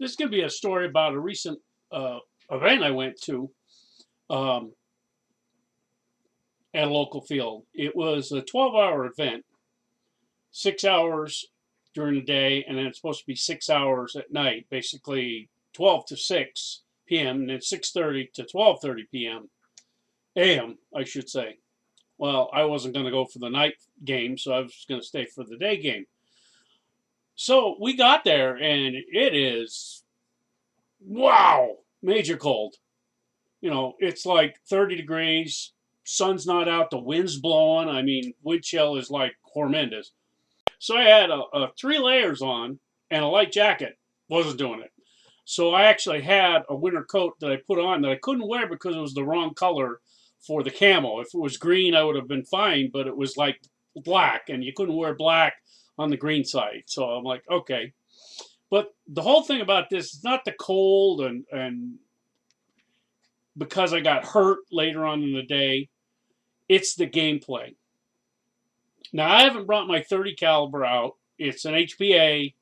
This is going to be a story about a recent event I went to um, at a local field. It was a 12-hour event, 6 hours during the day, and then it's supposed to be 6 hours at night, basically 12 to 6 p.m., and then 6:30 to 12:30 p.m. a.m., I should say. Well, I wasn't going to go for the night game, so I was going to stay for the day game. So we got there, and it is, wow, major cold. It's like 30 degrees, sun's not out, the wind's blowing. I mean, wind chill is like horrendous. So I had a 3 layers on and a light jacket. Wasn't doing it. So I actually had a winter coat that I put on that I couldn't wear because it was the wrong color for the camo. If it was green, I would have been fine, but it was like black, and you couldn't wear black on the green side. So I'm like, okay. But the whole thing about this is not the cold and because I got hurt later on in the day, it's the gameplay. Now, I haven't brought my 30 caliber out. It's an HPA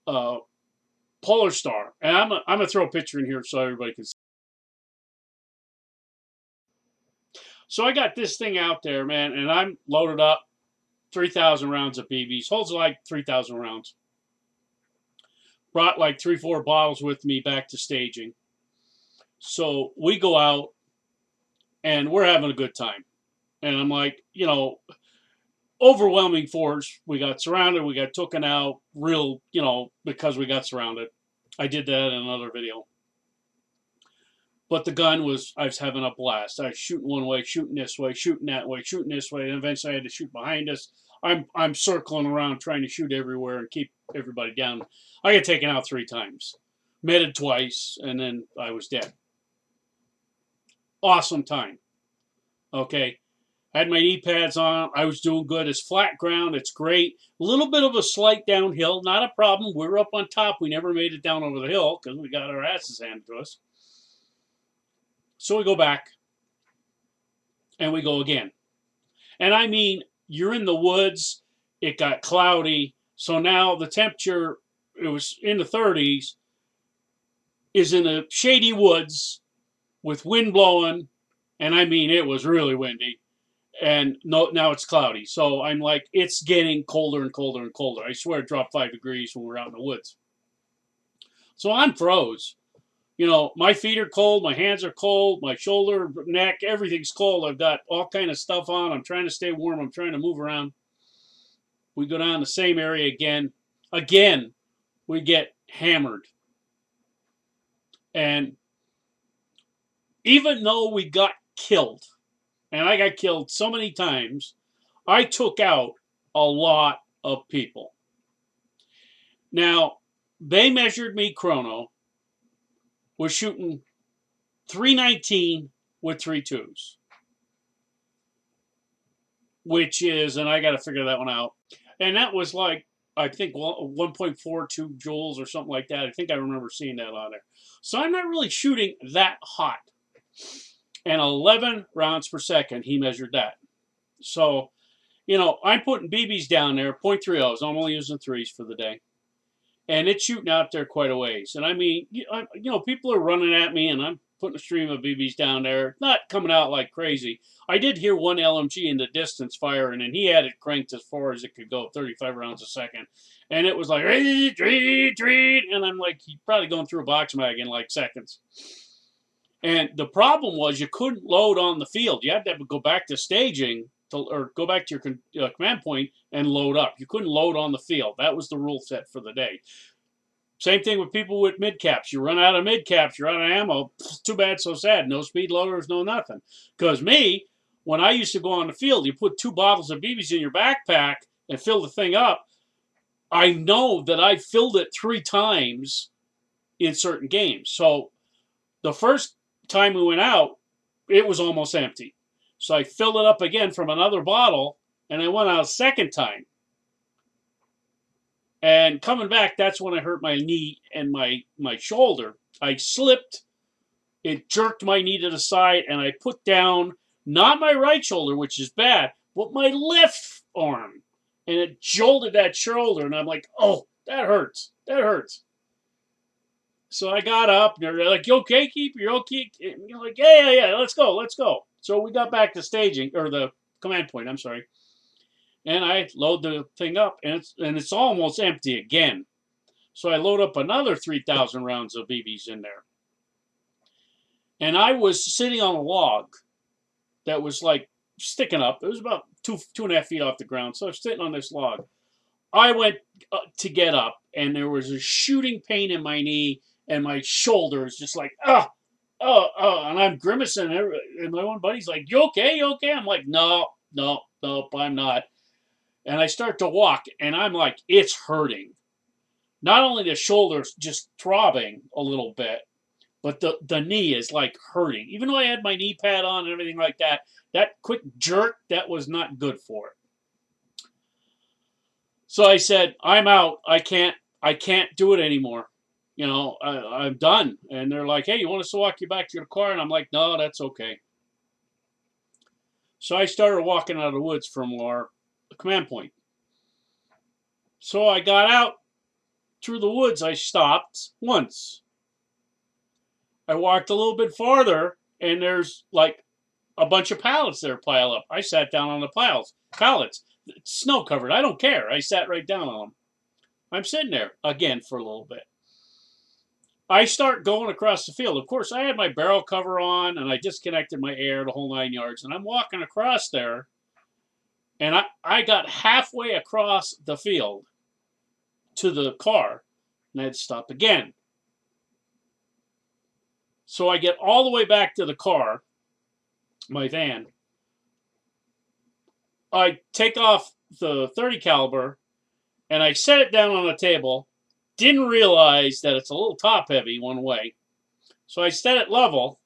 Polar Star, and I'm gonna throw a picture in here so everybody can see. So I got this thing out there, man, and I'm loaded up, 3,000 rounds of BBs. Holds like 3,000 rounds. Brought like 3-4 bottles with me back to staging. So we go out, and we're having a good time. And I'm like, overwhelming force. We got surrounded. We got taken out real, because we got surrounded. I did that in another video. But the gun I was having a blast. I was shooting one way, shooting this way, shooting that way, shooting this way, and eventually I had to shoot behind us. I'm circling around trying to shoot everywhere and keep everybody down. I got taken out 3 times, meted twice, and then I was dead. Awesome time. Okay. I had my knee pads on. I was doing good. It's flat ground. It's great. A little bit of a slight downhill. Not a problem. We're up on top. We never made it down over the hill because we got our asses handed to us. So we go back. And we go again. And I mean, you're in the woods. It got cloudy. So now the temperature, it was in the 30s, is in the shady woods with wind blowing. And I mean, it was really windy. And now it's cloudy. So I'm like, it's getting colder and colder and colder. I swear it dropped 5 degrees when we're out in the woods. So I'm froze. My feet are cold, my hands are cold, my shoulder, neck, everything's cold. I've got all kind of stuff on. I'm trying to stay warm. I'm trying to move around. We go down the same area again. Again, we get hammered. And even though we got killed, and I got killed so many times, I took out a lot of people. Now, they measured me chrono. We're shooting 319 with 3 2s. Which is, and I got to figure that one out. And that was like, I think 1.42 joules or something like that. I think I remember seeing that on there. So I'm not really shooting that hot. And 11 rounds per second, he measured that. So, I'm putting BBs down there, .30s. I'm only using 3s for the day. And it's shooting out there quite a ways. And I mean, people are running at me, and I'm putting a stream of BBs down there, not coming out like crazy. I did hear one LMG in the distance firing, and he had it cranked as far as it could go, 35 rounds a second. And it was like, and I'm like, he's probably going through a box mag in like seconds. And the problem was you couldn't load on the field. You had to go back to staging or go back to your command point and load up. You couldn't load on the field. That was the rule set for the day. Same thing with people with mid-caps. You run out of mid-caps, you're out of ammo. Too bad, so sad. No speed loaders, no nothing. Because me, when I used to go on the field, you put 2 bottles of BBs in your backpack and fill the thing up. I know that I filled it 3 times in certain games. So the first time we went out, it was almost empty. So I filled it up again from another bottle, and I went out a second time. And coming back, that's when I hurt my knee and my shoulder. I slipped. It jerked my knee to the side, and I put down, not my right shoulder, which is bad, but my left arm. And it jolted that shoulder, and I'm like, oh, that hurts. That hurts. So I got up, and they're like, "You okay, Keeper? You okay?" And you're like, "Yeah, yeah, yeah. Let's go, let's go." So we got back to staging or the command point. I'm sorry, and I load the thing up, and it's almost empty again. So I load up another 3,000 rounds of BBs in there, and I was sitting on a log that was like sticking up. It was about 2.5 feet off the ground. So I was sitting on this log. I went to get up, and there was a shooting pain in my knee and my shoulders, just like and I'm grimacing. And my one buddy's like, "You okay? You okay?" I'm like, "No, no, nope, I'm not." And I start to walk, and I'm like, it's hurting. Not only the shoulders just throbbing a little bit, but the knee is like hurting. Even though I had my knee pad on and everything like that, that quick jerk, that was not good for it. So I said, I'm out. I can't do it anymore. I'm done. And they're like, hey, you want us to walk you back to your car? And I'm like, no, that's okay. So I started walking out of the woods from our command point. So I got out through the woods. I stopped once. I walked a little bit farther, and there's like a bunch of pallets there pile up. I sat down on the pallets. It's snow covered. I don't care. I sat right down on them. I'm sitting there again for a little bit. I start going across the field. Of course, I had my barrel cover on, and I disconnected my air, the whole 9 yards. And I'm walking across there, and I got halfway across the field to the car, and I had to stop again. So I get all the way back to the car, my van. I take off the 30 caliber, and I set it down on the table. Didn't realize that it's a little top heavy one way. So I set it level.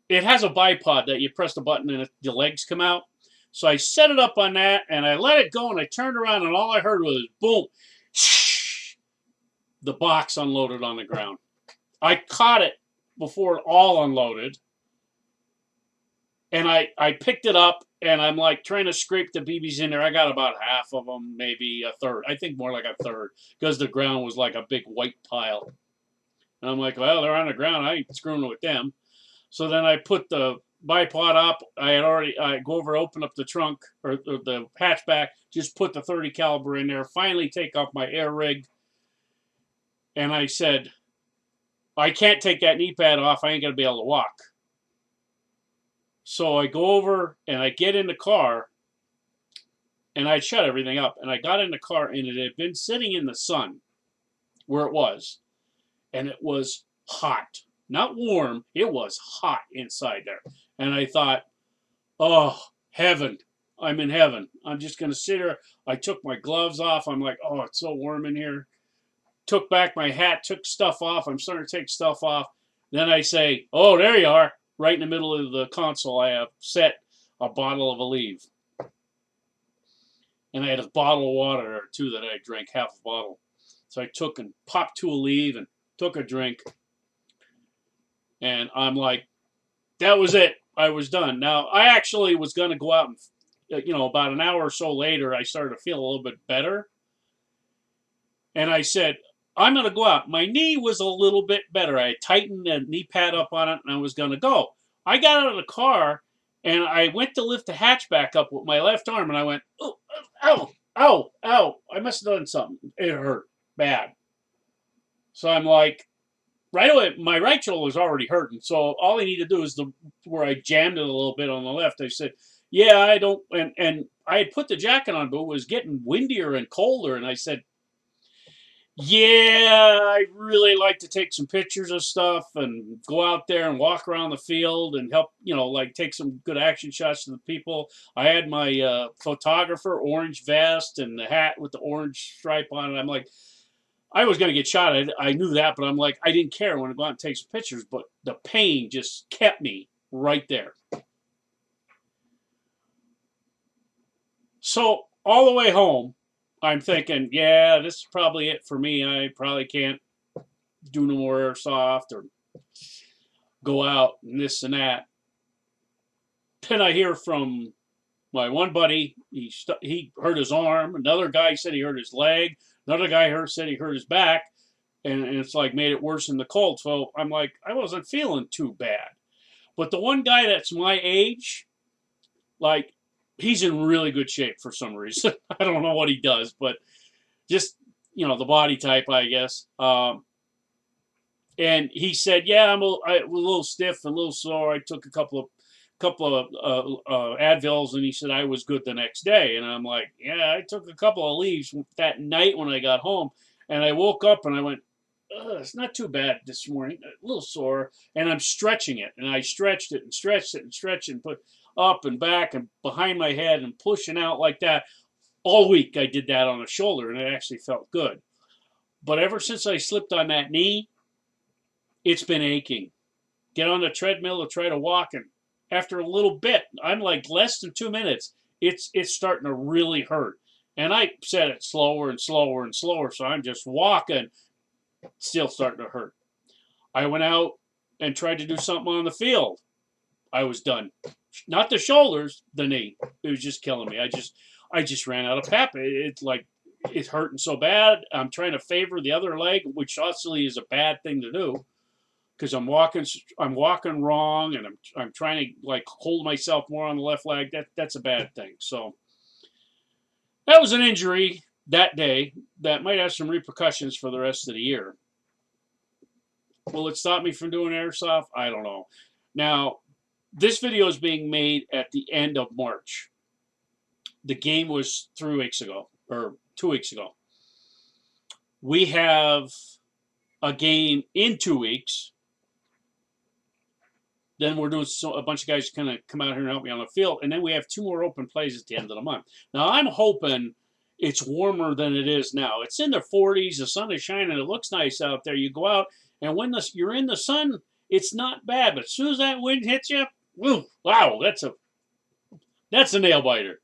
It has a bipod that you press the button and the legs come out. So I set it up on that, and I let it go, and I turned around, and all I heard was boom. The box unloaded on the ground. I caught it before it all unloaded. And I picked it up, and I'm like trying to scrape the BBs in there. I got about half of them, maybe a third. I think more like a third, because the ground was like a big white pile. And I'm like, well, they're on the ground. I ain't screwing with them. So then I put the bipod up. I go over, open up the trunk or the hatchback, just put the 30 caliber in there. Finally, take off my air rig, and I said, I can't take that knee pad off. I ain't gonna be able to walk. So I go over and I get in the car, and I shut everything up. And I got in the car, and it had been sitting in the sun where it was, and it was hot. Not warm, it was hot inside there. And I thought, oh, heaven. I'm in heaven. I'm just going to sit here. I took my gloves off. I'm like, oh, it's so warm in here. Took back my hat, took stuff off. I'm starting to take stuff off. Then I say, oh, there you are. Right in the middle of the console, I have set a bottle of Aleve. And I had a bottle of water or two that I drank, half a bottle. So I took and popped 2 Aleve and took a drink. And I'm like, that was it. I was done. Now, I actually was going to go out and, about an hour or so later, I started to feel a little bit better. And I said, I'm going to go out. My knee was a little bit better. I had tightened the knee pad up on it, and I was going to go. I got out of the car, and I went to lift the hatchback up with my left arm, and I went, oh, ow, ow, ow. I must have done something. It hurt bad. So I'm like, right away, my right shoulder was already hurting. So all I need to do is where I jammed it a little bit on the left. I said, yeah, I don't, and I had put the jacket on, but it was getting windier and colder. And I said, yeah, I really like to take some pictures of stuff and go out there and walk around the field and help, take some good action shots to the people. I had my photographer orange vest and the hat with the orange stripe on it. I'm like, I was going to get shot. I knew that, but I'm like, I didn't care. I want to go out and take some pictures, but the pain just kept me right there. So all the way home, I'm thinking, yeah, this is probably it for me. I probably can't do no more airsoft or go out and this and that. Then I hear from my one buddy, he hurt his arm. Another guy said he hurt his leg. Another guy said he hurt his back. and it's like made it worse in the cold. So I'm like, I wasn't feeling too bad. But the one guy that's my age, like, he's in really good shape for some reason. I don't know what he does, but just, the body type, I guess. And he said, "Yeah, I was a little stiff and a little sore. I took a couple of Advils, and he said I was good the next day." And I'm like, "Yeah, I took a couple of leaves that night when I got home, and I woke up and I went, it's not too bad this morning. A little sore, and I'm stretching it, and I stretched it and stretched it and stretched it and put up and back and behind my head and pushing out like that all week. I did that on the shoulder, and it actually felt good. But ever since I slipped on that knee, it's been aching. Get on the treadmill to try to walk, and after a little bit, I'm like less than 2 minutes, it's starting to really hurt. And I said it slower and slower and slower, so I'm just walking, still starting to hurt. I went out and tried to do something on the field. I was done. Not the shoulders, the knee. It was just killing me. I just ran out of pep. It's like it's hurting so bad. I'm trying to favor the other leg, which obviously is a bad thing to do because I'm walking wrong, and I'm trying to like hold myself more on the left leg. That's a bad thing. So that was an injury that day that might have some repercussions for the rest of the year. Will it stop me from doing airsoft? I don't know. Now, this video is being made at the end of March. The game was 3 weeks ago, or 2 weeks ago. We have a game in 2 weeks. Then we're doing a bunch of guys kind of come out here and help me on the field. And then we have 2 more open plays at the end of the month. Now, I'm hoping it's warmer than it is now. It's in the 40s. The sun is shining. It looks nice out there. You go out, and when you're in the sun, it's not bad. But as soon as that wind hits you, woo, wow, that's a nail biter.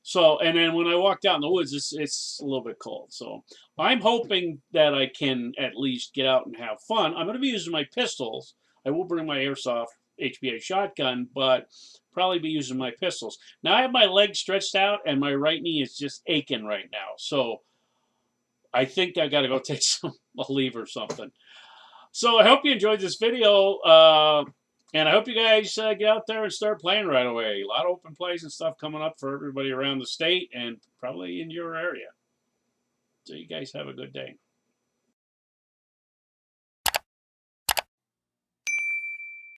So, and then when I walk out in the woods, it's a little bit cold. So I'm hoping that I can at least get out and have fun. I'm going to be using my pistols. I will bring my AIRSOFT HBA shotgun, but probably be using my pistols. Now I have my legs stretched out, and my right knee is just aching right now. So I think I got to go take a leave or something. So I hope you enjoyed this video. And I hope you guys get out there and start playing right away. A lot of open plays and stuff coming up for everybody around the state and probably in your area. So you guys have a good day.